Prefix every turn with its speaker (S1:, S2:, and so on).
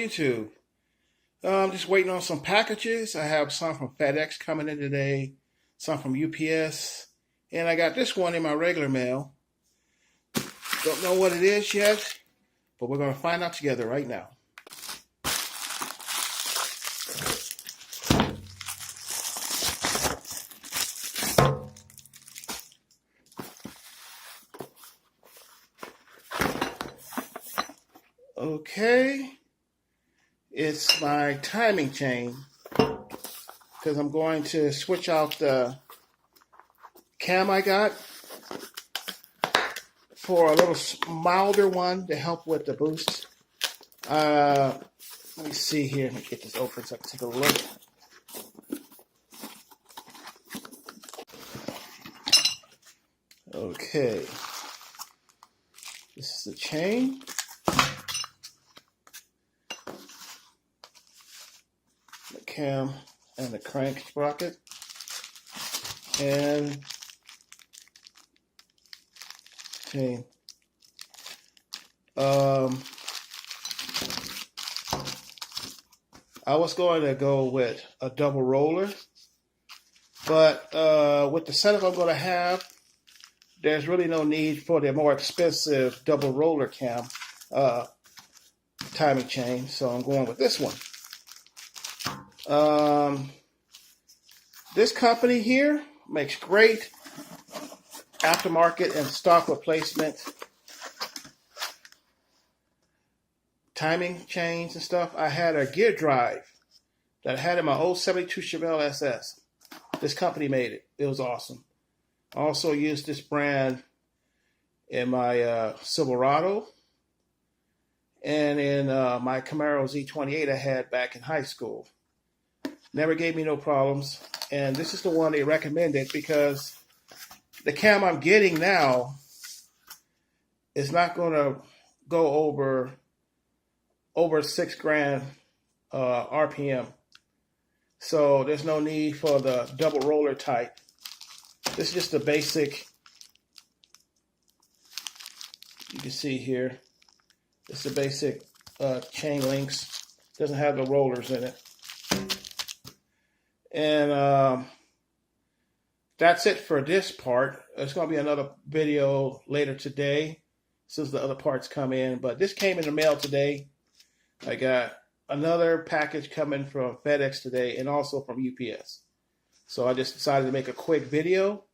S1: YouTube? I'm just waiting on some packages. I have some from FedEx coming in today, some from UPS, and I got this one in my regular mail. Don't know what it is yet, but we're going to find out together right now. Okay, it's my timing chain because I'm going to switch out the cam I got for a little milder one to help with the boost. Let me see here. Let me get this open so I can take a look. Okay, this is the chain. The cam and the crank sprocket, and chain. I was going to go with a double roller, but with the setup I'm going to have, there's really no need for the more expensive double roller cam timing chain, so I'm going with this one. This company here makes great aftermarket and stock replacement timing chains and stuff. I had a gear drive that I had in my old 72 Chevelle SS. This company made it. It was awesome. I also used this brand in my Silverado and in my Camaro Z28 I had back in high school. Never gave me no problems. And this is the one they recommended because the cam I'm getting now is not going to go over $6,000 RPM. So there's no need for the double roller type. This is just the basic. You can see here. It's the basic chain links. Doesn't have the rollers in it. And that's it for this part. There's going to be another video later today since the other parts come in. But this came in the mail today. I got another package coming from FedEx today and also from UPS. So I just decided to make a quick video